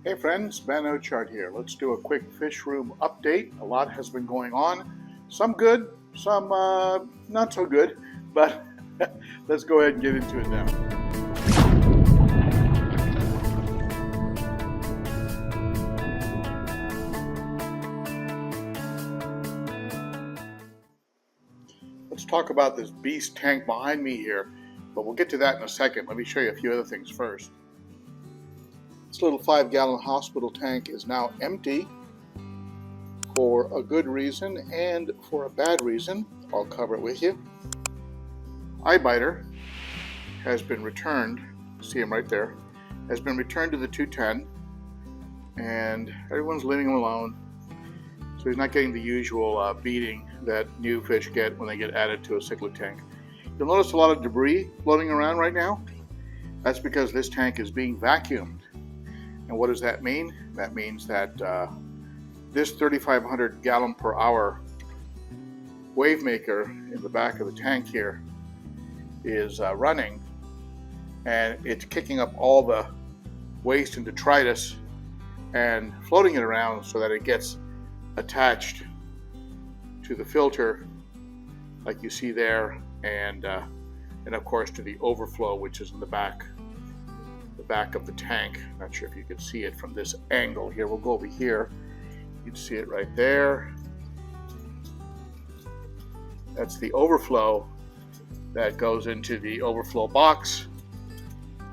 Hey friends, Ben Ochart here. Let's do a quick fish room update. A lot has been going on. Some good, some not so good, but let's go ahead and get into it now. Let's talk about this beast tank behind me here, but we'll get to that in a second. Let me show you a few other things first. This little 5-gallon hospital tank is now empty for a good reason and for a bad reason. I'll cover it with you. Eyebiter has been returned, see him right there, has been returned to the 210, and everyone's leaving him alone, so he's not getting the usual beating that new fish get when they get added to a cichlid tank. You'll notice a lot of debris floating around right now. That's because this tank is being vacuumed. And what does that mean? That means that this 3,500 gallon per hour wave maker in the back of the tank here is running, and it's kicking up all the waste and detritus and floating it around so that it gets attached to the filter like you see there, and of course to the overflow, which is in the back of the tank. Not sure if you can see it from this angle here. We'll go over here. You can see it right there. That's the overflow that goes into the overflow box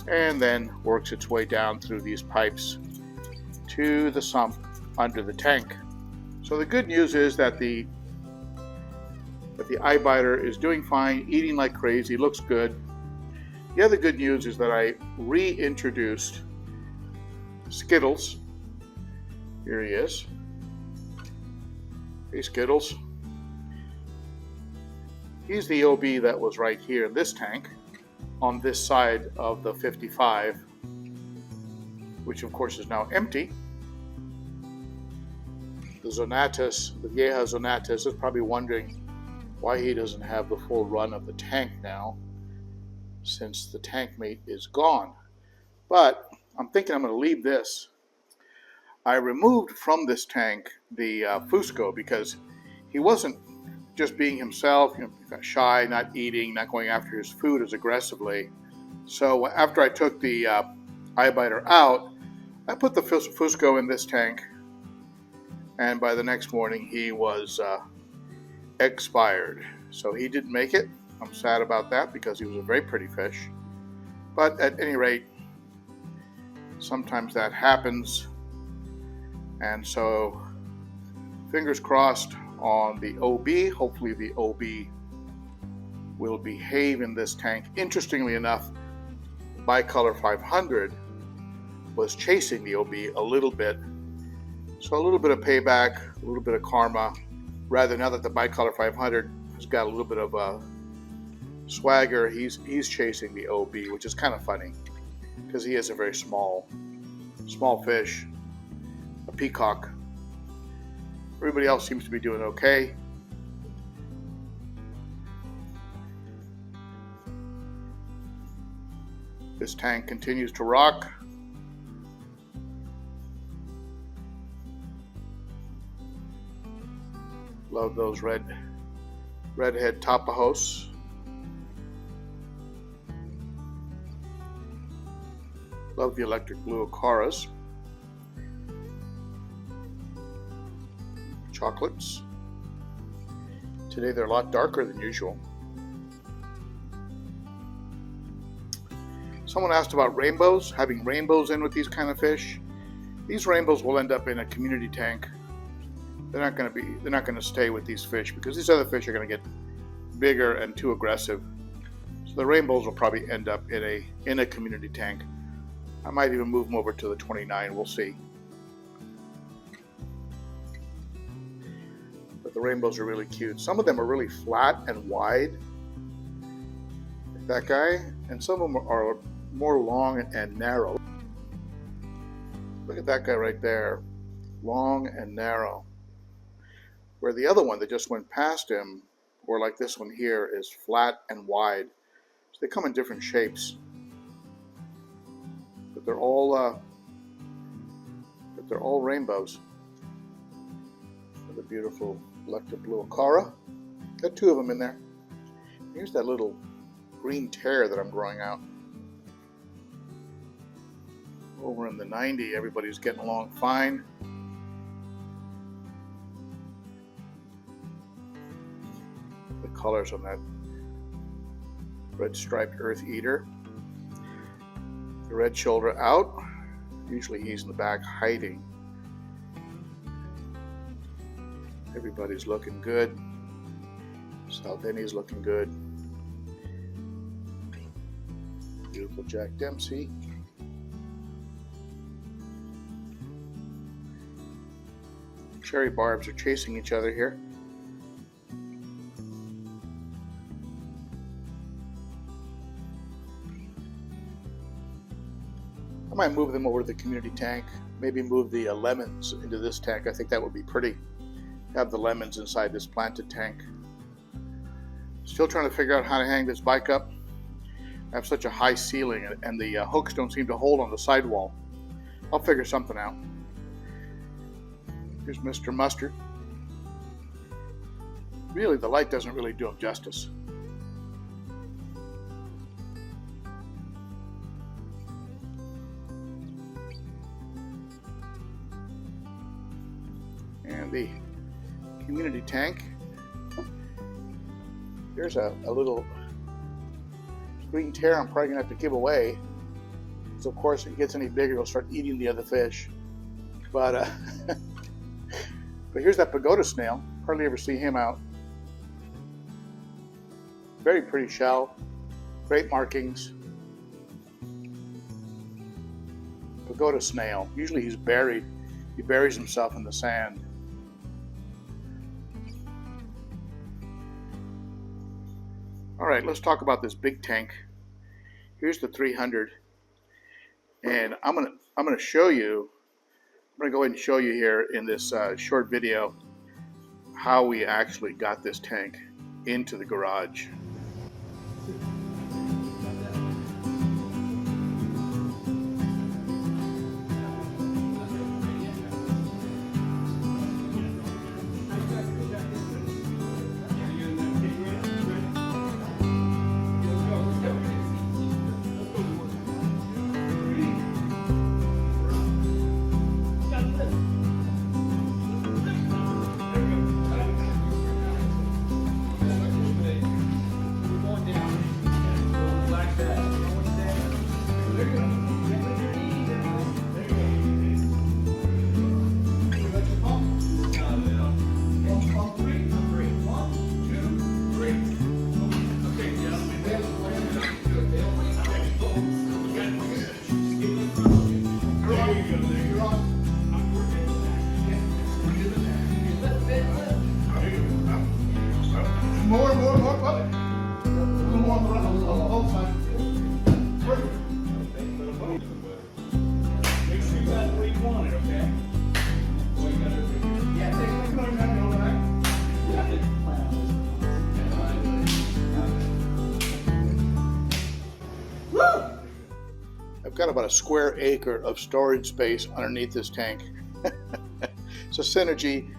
and then works its way down through these pipes to the sump under the tank. So the good news is that the eyebiter is doing fine, eating like crazy, looks good. The other good news is that I reintroduced Skittles. Here he is. Hey Skittles. He's the OB that was right here in this tank on this side of the 55, which of course is now empty. The Zonatus, the Vieja Zonatus, is probably wondering why he doesn't have the full run of the tank now, since the tank mate is gone. But I'm thinking I'm going to leave this. I removed from this tank the Fusco because he wasn't just being himself, shy, not eating, not going after his food as aggressively. So after I took the eyebiter out, I put the Fusco in this tank, and by the next morning he was expired. So he didn't make it. I'm sad about that because he was a very pretty fish. But at any rate, sometimes that happens. And so fingers crossed on the OB. Hopefully the OB will behave in this tank. Interestingly enough, Bicolor 500 was chasing the OB a little bit. So a little bit of payback, a little bit of karma. Rather, now that the Bicolor 500 has got a little bit of swagger, he's chasing the OB, which is kind of funny because he is a very small fish, a peacock. Everybody else seems to be doing okay. This tank continues to rock. Love those redhead Tapajos. Love the electric blue Ocharas. Chocolates. Today they're a lot darker than usual. Someone asked about rainbows, having rainbows in with these kind of fish. These rainbows will end up in a community tank. They're not going to stay with these fish because these other fish are going to get bigger and too aggressive. So the rainbows will probably end up in a community tank. I might even move them over to the 29. We'll see. But the rainbows are really cute. Some of them are really flat and wide, like that guy, and some of them are more long and narrow. Look at that guy right there, long and narrow. Where the other one that just went past him, or like this one here, is flat and wide. So they come in different shapes, but they're all but they're all rainbows. The beautiful electric blue Ochart. Got two of them in there. Here's that little green tear that I'm growing out. Over in the 90, everybody's getting along fine. The colors on that red striped earth eater. The red shoulder out. Usually he's in the back hiding. Everybody's looking good. Salvini's looking good. Beautiful Jack Dempsey. Cherry barbs are chasing each other here. I might move them over to the community tank. Maybe move the lemons into this tank. I think that would be pretty. Have the lemons inside this planted tank. Still trying to figure out how to hang this bike up. I have such a high ceiling and the hooks don't seem to hold on the sidewall. I'll figure something out. Here's Mr. Mustard. Really, the light doesn't really do him justice. And the community tank. There's a little green tear I'm probably gonna have to give away. So of course, if it gets any bigger, it'll start eating the other fish. But but here's that pagoda snail. Hardly ever see him out. Very pretty shell, great markings. Pagoda snail. Usually he's buried. He buries himself in the sand. All right, let's talk about this big tank. Here's the 300, and I'm gonna show you. I'm gonna go ahead and show you here in this short video how we actually got this tank into the garage. I've got about a square acre of storage space underneath this tank. It's a Synergy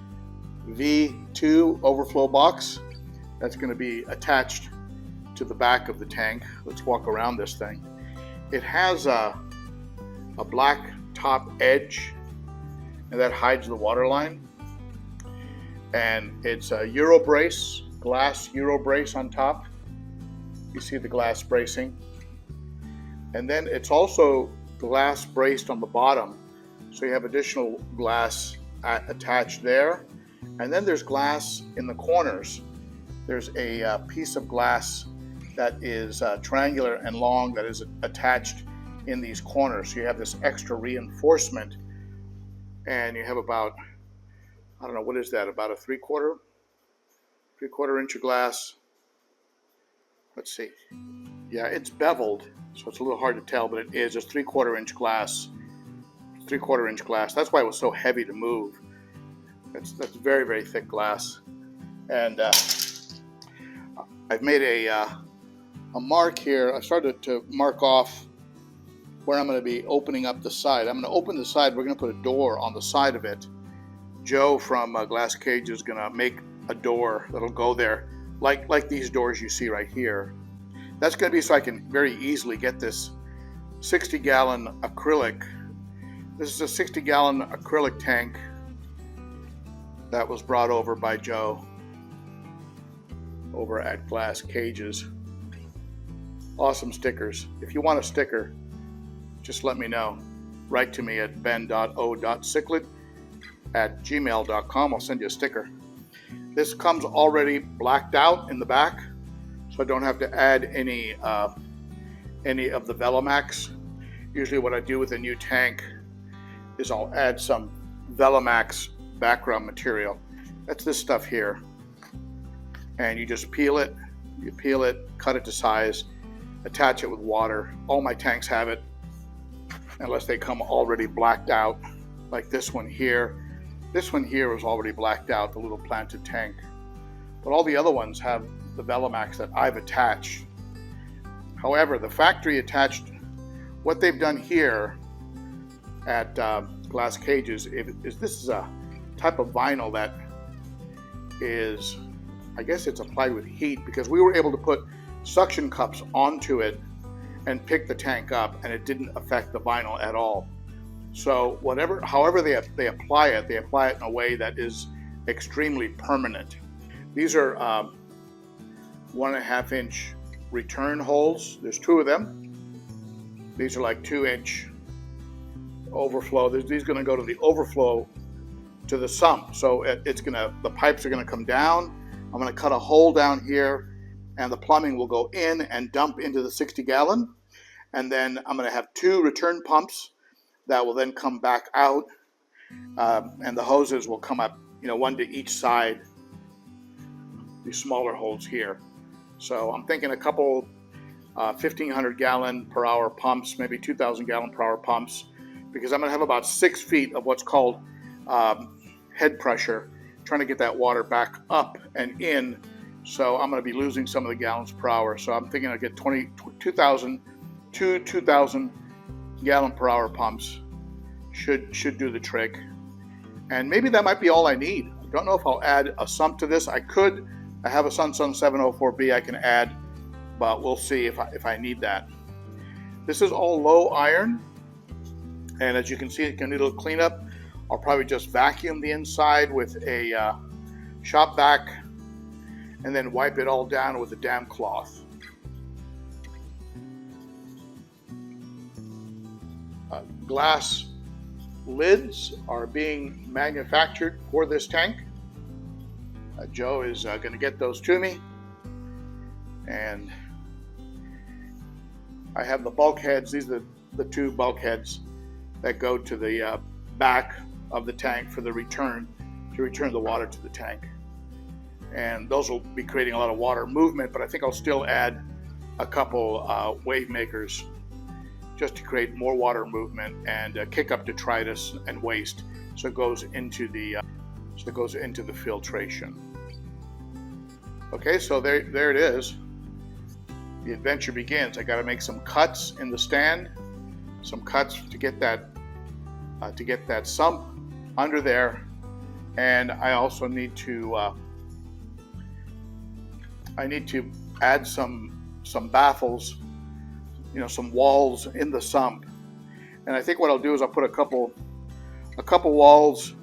V2 overflow box that's going to be attached to the back of the tank. Let's walk around this thing. It has a black top edge, and that hides the water line. And it's a Euro brace, glass Euro brace on top. You see the glass bracing. And then it's also glass braced on the bottom, so you have additional glass attached there. And then there's glass in the corners. There's a piece of glass that is triangular and long that is attached in these corners. So you have this extra reinforcement, and you have about, I don't know, what is that, about a three-quarter inch of glass. Let's see. Yeah, it's beveled, so it's a little hard to tell, but it is. It's 3/4 inch glass. 3/4 inch glass. That's why it was so heavy to move. That's very, very thick glass. And I've made a mark here. I started to mark off where I'm going to be opening up the side. I'm going to open the side. We're going to put a door on the side of it. Joe from GlassCages is going to make a door that'll go there, like these doors you see right here. That's going to be so I can very easily get this 60-gallon acrylic. This is a 60-gallon acrylic tank that was brought over by Joe over at GlassCages. Awesome stickers. If you want a sticker, just let me know. Write to me at ben.o.cichlid@gmail.com. I'll send you a sticker. This comes already blacked out in the back, so I don't have to add any of the Velamax. Usually what I do with a new tank is I'll add some Velamax background material. That's this stuff here. And you just peel it, cut it to size, attach it with water. All my tanks have it, unless they come already blacked out, like this one here. This one here is already blacked out, the little planted tank. But all the other ones have the Velamax that I've attached. However, the factory attached, what they've done here at GlassCages is this is a type of vinyl that is, I guess it's applied with heat, because we were able to put suction cups onto it and pick the tank up, and it didn't affect the vinyl at all. So however they apply it in a way that is extremely permanent. These are 1.5 inch return holes. There's 2 of them. These are like 2-inch overflow. These are going to go to the overflow to the sump. So the pipes are going to come down. I'm going to cut a hole down here, and the plumbing will go in and dump into the 60-gallon. And then I'm going to have 2 return pumps that will then come back out, and the hoses will come up, one to each side, these smaller holes here. So I'm thinking a couple 1,500 gallon per hour pumps, maybe 2,000 gallon per hour pumps, because I'm going to have about 6 feet of what's called head pressure, trying to get that water back up and in. So I'm going to be losing some of the gallons per hour. So I'm thinking I'll get 2,000 gallon per hour pumps should do the trick. And maybe that might be all I need. I don't know if I'll add a sump to this. I have a Sunsun 704B I can add, but we'll see if I need that. This is all low iron, and as you can see, it can need a little cleanup. I'll probably just vacuum the inside with a shop vac, and then wipe it all down with a damp cloth. Glass lids are being manufactured for this tank. Joe is going to get those to me, and I have the bulkheads. These are the 2 bulkheads that go to the back of the tank for the return, to return the water to the tank. And those will be creating a lot of water movement, but I think I'll still add a couple wave makers just to create more water movement and kick up detritus and waste, so it goes into the filtration. Okay, so there it is. The adventure begins. I got to make some cuts in the stand, some cuts to get that sump under there, and I also need to add some baffles, some walls in the sump. And I think what I'll do is I'll put a couple walls,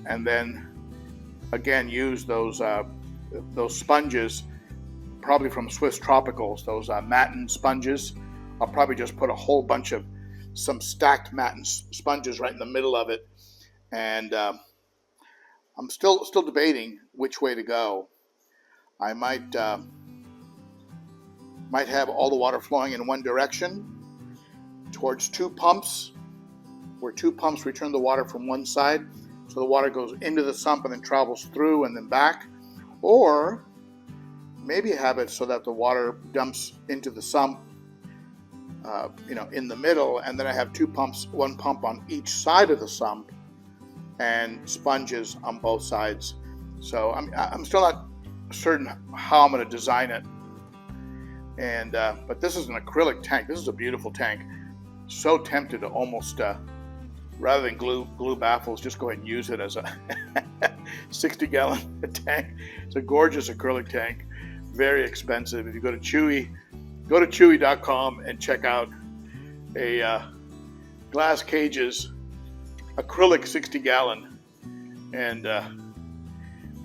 and then again use those sponges, probably from Swiss Tropicals, those matten sponges. I'll probably just put a whole bunch of some stacked matten sponges right in the middle of it, and I'm still debating which way to go. I might have all the water flowing in one direction towards 2 pumps, where 2 pumps return the water from one side, so the water goes into the sump and then travels through and then back. Or maybe have it so that the water dumps into the sump, in the middle, and then I have 2 pumps, 1 pump on each side of the sump, and sponges on both sides. So I'm still not certain how I'm going to design it. And but this is an acrylic tank. This is a beautiful tank. So tempted to almost, rather than glue baffles, just go ahead and use it as a 60-gallon tank. It's a gorgeous acrylic tank, very expensive. If you go to Chewy.com and check out a GlassCages acrylic 60-gallon, and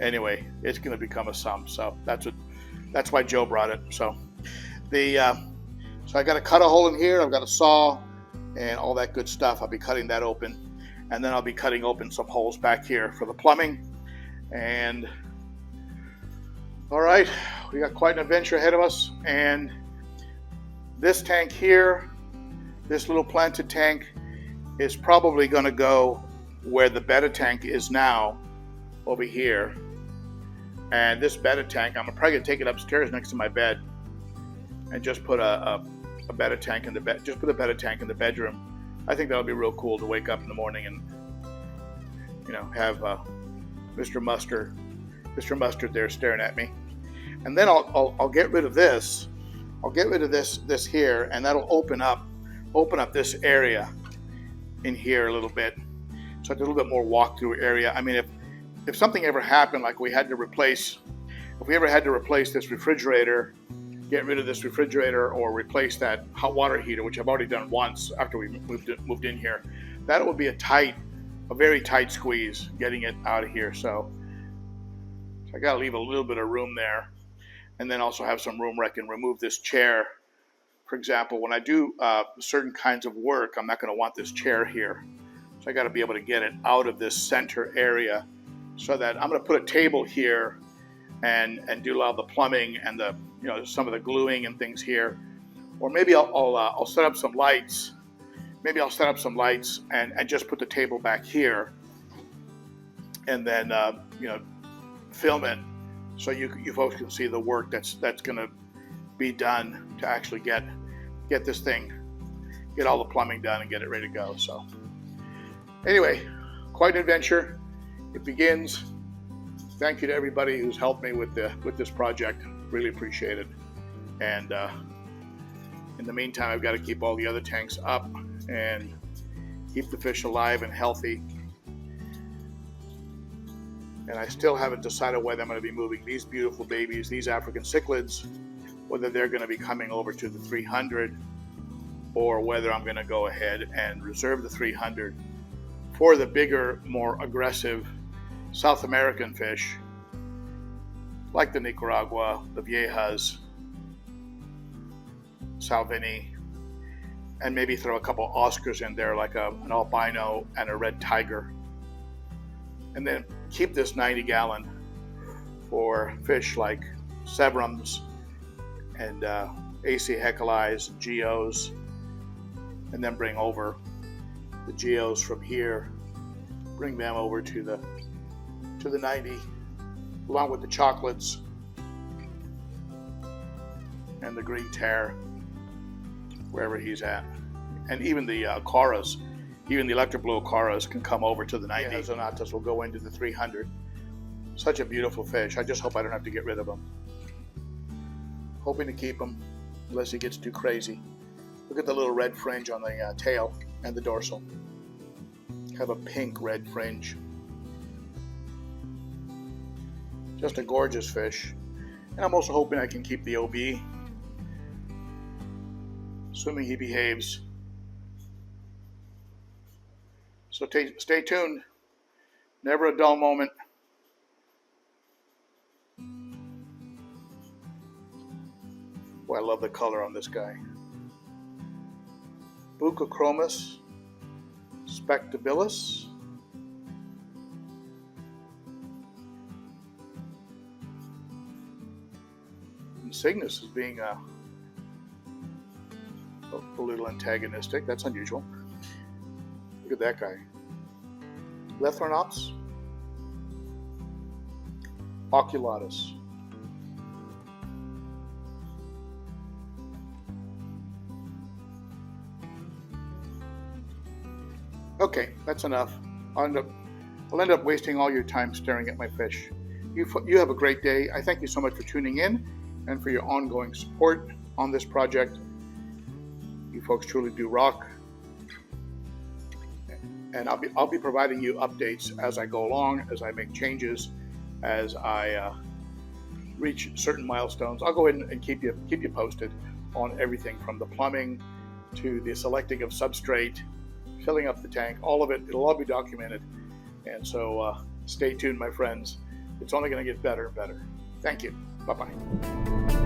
anyway, it's going to become a Sump. So that's why Joe brought it. So so I got to cut a hole in here. I've got a saw and all that good stuff. I'll be cutting that open, and then I'll be cutting open some holes back here for the plumbing. And all right, we got quite an adventure ahead of us. And this tank here, this little planted tank, is probably going to go where the betta tank is now, over here. And this betta tank, I'm probably going to take it upstairs next to my bed and just put a betta tank in the bed. Just put a betta tank in the bedroom. I think that'll be real cool to wake up in the morning and, you know, have Mr. Mustard there staring at me. And then I'll get rid of this. I'll get rid of this here, and that'll open up this area in here a little bit, so it's a little bit more walk-through area. I mean, if something ever happened, like if we ever had to replace this refrigerator, get rid of this refrigerator, or replace that hot water heater, which I've already done once after we moved in here, that would be a very tight squeeze getting it out of here. So I got to leave a little bit of room there, and then also have some room where I can remove this chair. For example, when I do certain kinds of work, I'm not going to want this chair here. So I got to be able to get it out of this center area, so that I'm going to put a table here and do a lot of the plumbing and the, you know, some of the gluing and things here. Or maybe I'll set up some lights. Maybe I'll set up some lights and just put the table back here, and then you know, film it so you folks can see the work that's going to be done to actually get this thing, get all the plumbing done and get it ready to go. So anyway, quite an adventure. It begins. Thank you to everybody who's helped me with this project. Really appreciate it. And in the meantime, I've got to keep all the other tanks up and keep the fish alive and healthy. And I still haven't decided whether I'm going to be moving these beautiful babies, these African cichlids, whether they're going to be coming over to the 300, or whether I'm going to go ahead and reserve the 300 for the bigger, more aggressive South American fish, like the Nicaragua, the Viejas, Salvini, and maybe throw a couple Oscars in there, like an albino and a red tiger. And then keep this 90-gallon for fish like Severums and AC Heckleis, Geos, and then bring over the Geos from here, bring them over to the 90, along with the Cichlids and the green tear, wherever he's at. And even the Coras, even the electric blue Coras can come over to the 90. Yeah, Zonatas will go into the 300. Such a beautiful fish. I just hope I don't have to get rid of him. Hoping to keep him unless he gets too crazy. Look at the little red fringe on the tail and the dorsal. Have a pink red fringe. Just a gorgeous fish. And I'm also hoping I can keep the OB, assuming he behaves. So stay tuned. Never a dull moment. Boy, I love the color on this guy. Bucochromis spectabilis. And Cygnus is being a little antagonistic. That's unusual. Look at that guy. Lethrinops oculatus. Okay, that's enough. I'll end up wasting all your time staring at my fish. You have a great day. I thank you so much for tuning in and for your ongoing support. on this project. You folks truly do rock. And I'll be providing you updates as I go along, as I make changes, as I reach certain milestones. I'll go ahead and keep you posted on everything from the plumbing to the selecting of substrate, filling up the tank, all of it. It'll all be documented. And so stay tuned, my friends. It's only going to get better and better. Thank you. Bye-bye.